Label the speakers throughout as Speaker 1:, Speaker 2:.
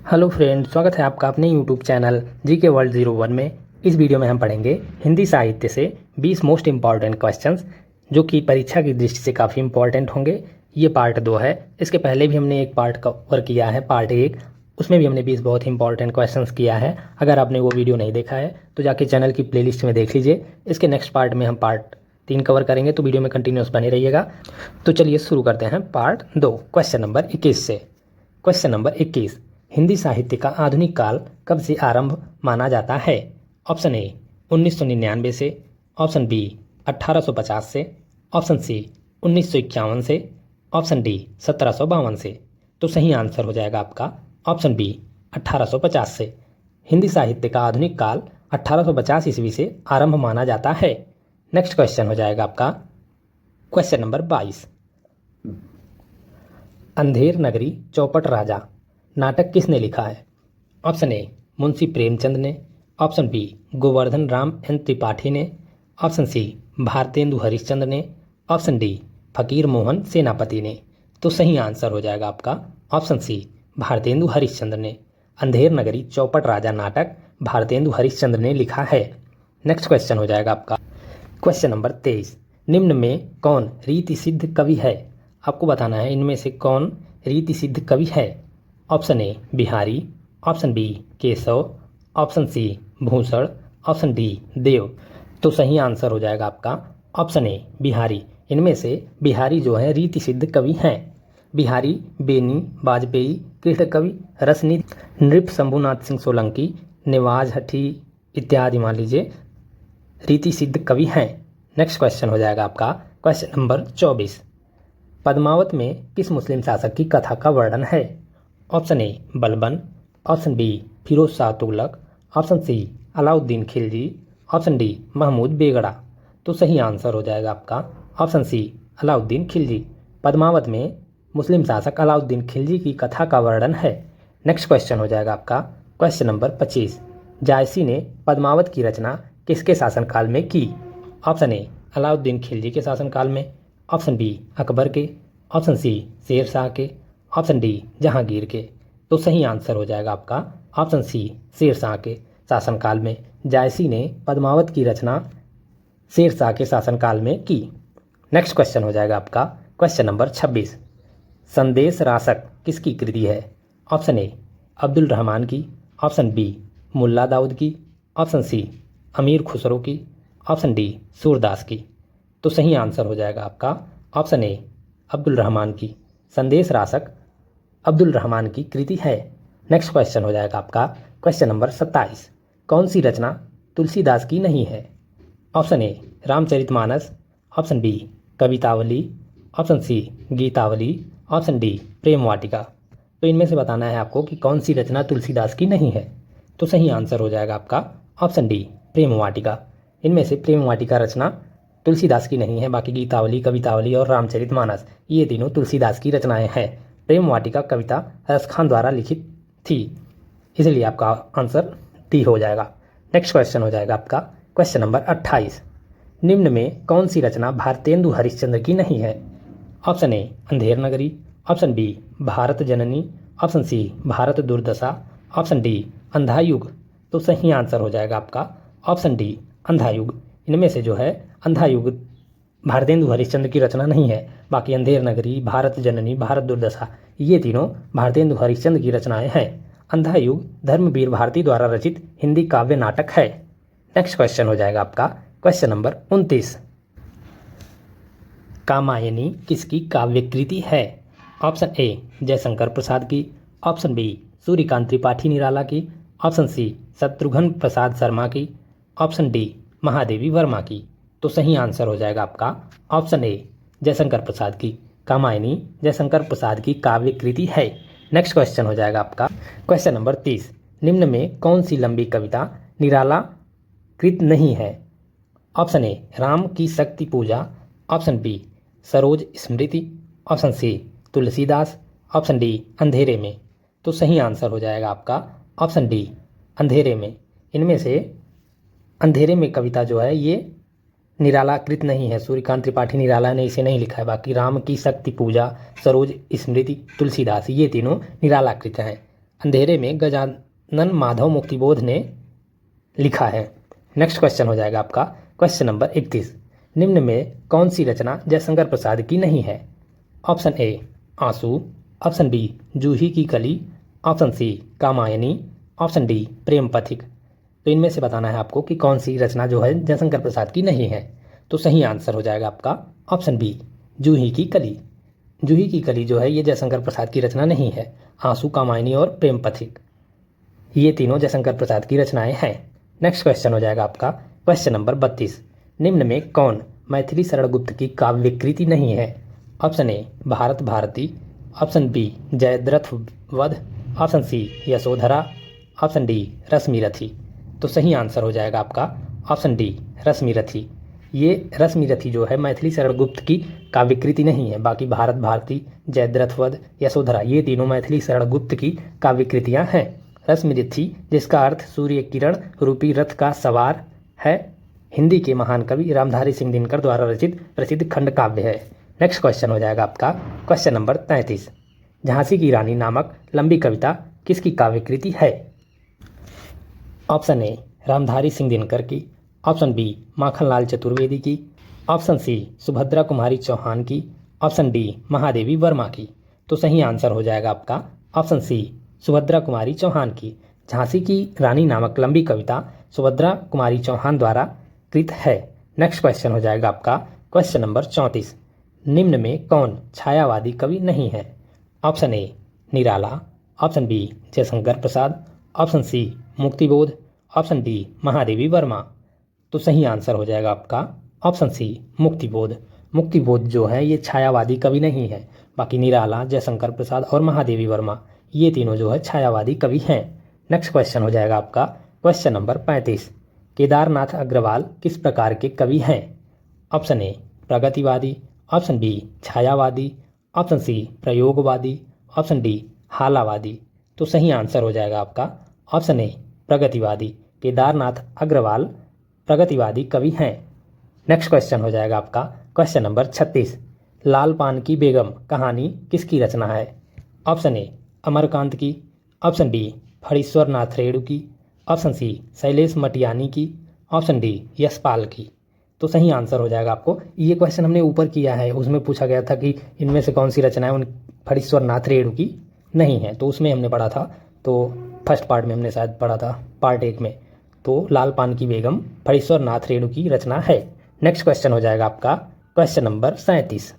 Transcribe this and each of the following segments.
Speaker 1: Hello friend, स्वागत है आपका अपने यूट्यूब चैनल जी के वर्ल्ड 01 में। इस वीडियो में हम पढ़ेंगे हिंदी साहित्य से 20 मोस्ट इम्पॉर्टेंट क्वेश्चंस जो कि परीक्षा की दृष्टि से काफ़ी इंपॉर्टेंट होंगे। ये पार्ट 2 है। इसके पहले भी हमने एक पार्ट कवर किया है, पार्ट 1। उसमें भी हमने 20 बहुत ही इंपॉर्टेंट क्वेश्चंस किया है। अगर आपने वो वीडियो नहीं देखा है तो जाके चैनल की प्लेलिस्ट में देख लीजिए। इसके नेक्स्ट पार्ट में हम पार्ट 3 कवर करेंगे, तो वीडियो में कंटिन्यूस बने रहिएगा। तो चलिए शुरू करते हैं पार्ट 2 क्वेश्चन नंबर 21 से। क्वेश्चन नंबर 21, हिंदी साहित्य का आधुनिक काल कब से आरंभ माना जाता है? ऑप्शन ए 1999 से, ऑप्शन बी 1850 से, ऑप्शन सी 1951 से, ऑप्शन डी 1752 से। तो सही आंसर हो जाएगा आपका ऑप्शन बी 1850 से। हिंदी साहित्य का आधुनिक काल 1850 ईस्वी से आरंभ माना जाता है। नेक्स्ट क्वेश्चन हो जाएगा आपका क्वेश्चन नंबर 22, अंधेर नगरी चौपट राजा नाटक किसने लिखा है? ऑप्शन ए मुंशी प्रेमचंद ने, option B Govardhan Ram N Tripathi ने, ऑप्शन सी भारतेंदु हरिश्चंद्र ने, ऑप्शन डी फकीर मोहन सेनापति ने। तो सही आंसर हो जाएगा आपका ऑप्शन सी भारतेंदु हरिश्चंद्र ने। अंधेर नगरी चौपट राजा नाटक भारतेंदु हरिश्चंद्र ने लिखा है। नेक्स्ट क्वेश्चन हो जाएगा आपका क्वेश्चन नंबर 23, निम्न में कौन रीति सिद्ध कवि है? आपको बताना है इनमें से कौन रीति सिद्ध कवि है। Option A Bihari, option B Keshav, option C Bhushan, option D Dev. तो सही आंसर हो जाएगा आपका ऑप्शन ए बिहारी। इनमें से बिहारी जो है रीति सिद्ध कवि हैं। बिहारी बेनी, वाजपेयी, कृष्ण कवि, रसनी, नृप शंभुनाथ सिंह सोलंकी, नेवाज हठी इत्यादि मान लीजिए रीति सिद्ध कवि हैं। नेक्स्ट क्वेश्चन हो जाएगा आपका क्वेश्चन नंबर 24, पद्मावत में किस मुस्लिम शासक की कथा का वर्णन है? Option A Balban, option B Firoz Shah Tughlaq, option C Alauddin Khilji, option D Mahmud Begada. तो सही आंसर हो जाएगा आपका ऑप्शन सी अलाउद्दीन खिलजी। पद्मावत में मुस्लिम शासक अलाउद्दीन खिलजी की कथा का वर्णन है। नेक्स्ट क्वेश्चन हो जाएगा आपका क्वेश्चन नंबर 25, जायसी ने पद्मावत की रचना किसके शासनकाल में की? ऑप्शन ए अलाउद्दीन खिलजी के शासनकाल में, ऑप्शन बी अकबर के, ऑप्शन सी शेर शाह के, ऑप्शन डी जहांगीर के। तो सही आंसर हो जाएगा आपका ऑप्शन सी शेर शाह के शासनकाल में। जायसी ने पद्मावत की रचना शेर शाह के शासनकाल में की। नेक्स्ट क्वेश्चन हो जाएगा आपका क्वेश्चन नंबर 26, संदेश रासक किसकी कृति है? ऑप्शन ए अब्दुल रहमान की, ऑप्शन बी मुल्ला दाऊद की, ऑप्शन सी अमीर खुसरो की, ऑप्शन डी सूरदास की। तो सही आंसर हो जाएगा आपका ऑप्शन ए अब्दुल रहमान की। संदेश रासक अब्दुल रहमान की कृति है। नेक्स्ट क्वेश्चन हो जाएगा आपका क्वेश्चन नंबर 27, कौन सी रचना तुलसीदास की नहीं है? Option A Ramcharitmanas, option B Kavitavali, option C Gitavali, option D Prem Vatika. तो इनमें से बताना है आपको कि कौन सी रचना तुलसीदास की नहीं है। तो सही आंसर हो जाएगा आपका ऑप्शन डी प्रेम वाटिका। इनमें से प्रेम वाटिका रचना तुलसीदास की नहीं है, बाकी गीतावली, कवितावली और रामचरितमानस ये तीनों तुलसीदास की रचनाएं हैं। प्रेम वाटिका कविता रसखान द्वारा लिखित थी, इसलिए आपका आंसर डी हो जाएगा। नेक्स्ट क्वेश्चन हो जाएगा आपका क्वेश्चन नंबर 28, निम्न में कौन सी रचना भारतेंदु हरिश्चंद्र की नहीं है? ऑप्शन ए अंधेर नगरी, ऑप्शन बी भारत जननी, ऑप्शन सी भारत दुर्दशा, ऑप्शन डी अंधा युग। तो सही आंसर हो जाएगा आपका ऑप्शन डी अंधा युग। इनमें से जो है अंधा युग भारतेंदु हरिश्चंद्र की रचना नहीं है, बाकी अंधेर नगरी, भारत जननी, भारत दुर्दशा ये तीनों भारतेंदु हरिश्चंद्र की रचनाएं हैं। अंधा युग धर्मवीर भारती द्वारा रचित हिंदी काव्य नाटक है। नेक्स्ट क्वेश्चन हो जाएगा आपका क्वेश्चन नंबर 29, कामायनी किसकी काव्य कृति है? ऑप्शन ए जयशंकर प्रसाद की, ऑप्शन बी सूर्यकांत त्रिपाठी निराला की, ऑप्शन सी शत्रुघ्न प्रसाद शर्मा की, ऑप्शन डी महादेवी वर्मा की। तो सही आंसर हो जाएगा आपका ऑप्शन ए जयशंकर प्रसाद की। कामायनी जयशंकर प्रसाद की काव्य कृति है। नेक्स्ट क्वेश्चन हो जाएगा आपका क्वेश्चन नंबर 30, निम्न में कौन सी लंबी कविता निराला कृत नहीं है? ऑप्शन ए Ram ki Shakti Puja, option B Saroj Smriti, option C Tulsidas, option D Andhere Mein. तो सही आंसर हो जाएगा आपका ऑप्शन डी अंधेरे में। इनमें से अंधेरे में कविता जो है ये निरालाकृत नहीं है, सूर्यकांत त्रिपाठी निराला ने इसे नहीं लिखा है। बाकी राम की शक्ति पूजा, सरोज स्मृति, तुलसीदास ये तीनों निरालाकृत हैं। अंधेरे में गजानन माधव मुक्तिबोध ने लिखा है। नेक्स्ट क्वेश्चन हो जाएगा आपका क्वेश्चन नंबर 31। निम्न में कौन सी रचना जयशंकर प्रसाद की नहीं है? ऑप्शन ए आंसू, option B Juhi ki Kali, option C Kamayani, option D Prem Pathik. तो इनमें से बताना है आपको कि कौन सी रचना जो है जयशंकर प्रसाद की नहीं है। तो सही आंसर हो जाएगा आपका ऑप्शन बी जूही की कली। जूही की कली जो है ये जयशंकर प्रसाद की रचना नहीं है। आंसू, कामायनी और प्रेम पथिक ये तीनों जयशंकर प्रसाद की रचनाएं हैं। नेक्स्ट क्वेश्चन हो जाएगा आपका क्वेश्चन नंबर 32। निम्न में कौन मैथिली शरण गुप्त की काव्य कृति नहीं है? Option A Bharat Bharati, option B Jayadrath Vadh, option C Yashodhara, option D Rashmirathi. तो सही आंसर हो जाएगा आपका ऑप्शन डी रश्मिरथी। ये रश्मिरथी जो है मैथिली शरण गुप्त की काव्य कृति नहीं है। बाकी भारत भारती, जयद्रथ वध, यशोधरा ये तीनों मैथिली शरण गुप्त की काव्य कृतियाँ हैं। रश्मिरथी जिसका अर्थ सूर्य किरण रूपी रथ का सवार है, हिंदी के महान कवि रामधारी सिंह दिनकर द्वारा रचित प्रसिद्ध खंड काव्य है। नेक्स्ट क्वेश्चन हो जाएगा आपका क्वेश्चन नंबर 33। झांसी की रानी नामक लंबी कविता किसकी काव्य कृति है? ऑप्शन ए रामधारी सिंह दिनकर की, ऑप्शन बी माखनलाल चतुर्वेदी की, ऑप्शन सी सुभद्रा कुमारी चौहान की, ऑप्शन डी महादेवी वर्मा की। तो सही आंसर हो जाएगा आपका ऑप्शन सी सुभद्रा कुमारी चौहान की। झांसी की रानी नामक लंबी कविता सुभद्रा कुमारी चौहान द्वारा कृत है। नेक्स्ट क्वेश्चन हो जाएगा आपका क्वेश्चन नंबर 34। निम्न में कौन छायावादी कवि नहीं है? Option A Nirala, option B Jaishankar Prasad, option C Muktibodh, option D Mahadevi Verma. तो सही आंसर हो जाएगा आपका ऑप्शन सी मुक्तिबोध। मुक्तिबोध जो है ये छायावादी कवि नहीं है। बाकी निराला, जयशंकर प्रसाद और महादेवी वर्मा ये तीनों जो है छायावादी कवि हैं। नेक्स्ट क्वेश्चन हो जाएगा आपका क्वेश्चन नंबर 35। केदारनाथ अग्रवाल किस प्रकार के कवि हैं? ऑप्शन ए प्रगतिवादी, ऑप्शन बी छायावादी, ऑप्शन सी प्रयोगवादी, ऑप्शन डी हालावादी। तो सही आंसर हो जाएगा आपका ऑप्शन ए प्रगतिवादी। केदारनाथ अग्रवाल प्रगतिवादी कवि हैं। नेक्स्ट क्वेश्चन हो जाएगा आपका क्वेश्चन नंबर 36। लाल पान की बेगम कहानी किसकी रचना है? ऑप्शन ए अमरकांत की, ऑप्शन बी फणीश्वर नाथ रेणु की, ऑप्शन सी शैलेश मटियानी की, ऑप्शन डी यशपाल की। तो सही आंसर हो जाएगा आपको। ये क्वेश्चन हमने ऊपर किया है, उसमें पूछा गया था कि इनमें से कौन सी रचनाएं उन फणीश्वर नाथ रेणु की नहीं है, तो उसमें हमने पढ़ा था। तो फर्स्ट पार्ट में हमने शायद पढ़ा था, पार्ट 1 में। तो लाल पान की बेगम फणीश्वर नाथ रेणु की रचना है। नेक्स्ट क्वेश्चन हो जाएगा आपका क्वेश्चन नंबर 37।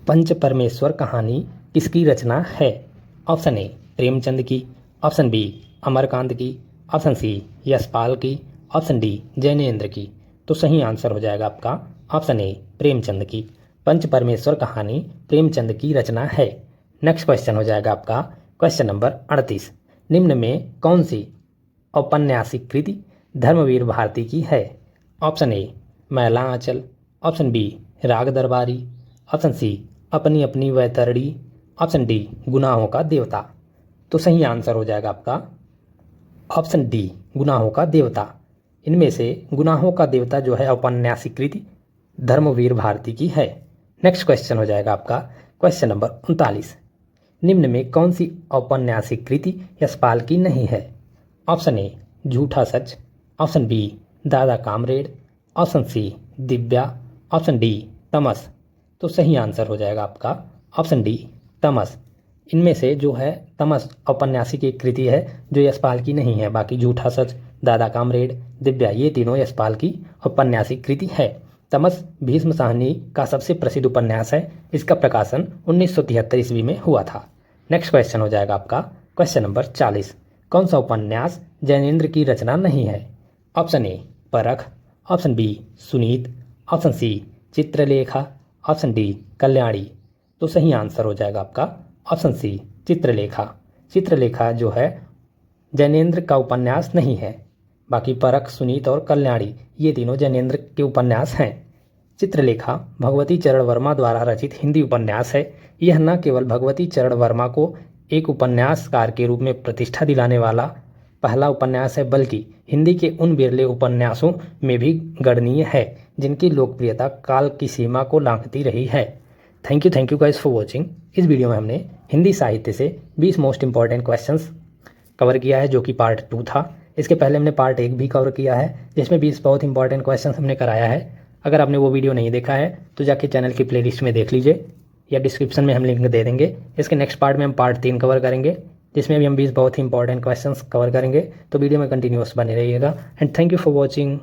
Speaker 1: पंच परमेश्वर कहानी किसकी रचना है? ऑप्शन ए प्रेमचंद की, ऑप्शन बी अमरकांत की, ऑप्शन सी यशपाल की, ऑप्शन डी जैनेन्द्र की। तो सही आंसर हो जाएगा आपका ऑप्शन ए प्रेमचंद की। पंच परमेश्वर कहानी प्रेमचंद की रचना है। नेक्स्ट क्वेश्चन हो जाएगा आपका क्वेश्चन नंबर 38। निम्न में कौन सी औपन्यासिक कृति धर्मवीर भारती की है? ऑप्शन ए मैला आंचल, ऑप्शन बी राग दरबारी, ऑप्शन सी अपनी अपनी वैतरणी, ऑप्शन डी गुनाहों का देवता। तो सही आंसर हो जाएगा आपका ऑप्शन डी गुनाहों का देवता। इनमें से गुनाहों का देवता जो है औपन्यासिक कृति धर्मवीर भारती की है। नेक्स्ट क्वेश्चन हो जाएगा आपका क्वेश्चन नंबर 39। निम्न में कौन सी औपन्यासिक कृति यशपाल की नहीं है? Option A Jhootha Sach, option B Dada Comrade, option C Divya, option D Tamas. तो सही आंसर हो जाएगा आपका ऑप्शन डी तमस। इनमें से जो है तमस औपन्यासिक एक कृति है जो यशपाल की नहीं है। बाकी झूठा सच, दादा कामरेड, दिव्या ये तीनों यशपाल की औपन्यासिक कृति है। तमस भीष्म साहनी का सबसे प्रसिद्ध उपन्यास है। इसका प्रकाशन 1973 ईस्वी में हुआ था। नेक्स्ट क्वेश्चन हो जाएगा आपका क्वेश्चन नंबर 40। कौन सा उपन्यास जैनेन्द्र की रचना नहीं है? Option A Parakh, option B Sunita, option C Chitralekha, option D Kalyani. तो सही आंसर हो जाएगा आपका ऑप्शन सी चित्रलेखा। चित्रलेखा जो है जैनेन्द्र का उपन्यास नहीं है। बाकी परख, सुनीत और कल्याणी ये तीनों जैनेन्द्र के उपन्यास हैं। चित्रलेखा भगवती चरण वर्मा द्वारा रचित हिंदी उपन्यास है। यह न केवल भगवती चरण वर्मा को एक उपन्यासकार के रूप में प्रतिष्ठा दिलाने वाला पहला उपन्यास है, बल्कि हिंदी के उन बिरले उपन्यासों में भी गणनीय है जिनकी लोकप्रियता काल की सीमा को लांघती रही है। Thank you guys for watching. इस वीडियो में हमने हिंदी साहित्य से 20 मोस्ट इंपॉर्टेंट क्वेश्चंस कवर किया है, जो कि पार्ट 2 था। इसके पहले हमने पार्ट 1 भी कवर किया है, जिसमें 20 बहुत इंपॉर्टेंट क्वेश्चंस हमने कराया है। अगर आपने वो वीडियो नहीं देखा है तो जाके चैनल की प्लेलिस्ट में देख लीजिए, या डिस्क्रिप्शन में हम लिंक दे देंगे। इसके नेक्स्ट पार्ट में हम पार्ट 3 कवर करेंगे, जिसमें भी हम 20 बहुत ही इंपॉर्टेंट क्वेश्चंस कवर करेंगे। तो वीडियो में कंटिन्यूअस बने रहिएगा and thank you for watching.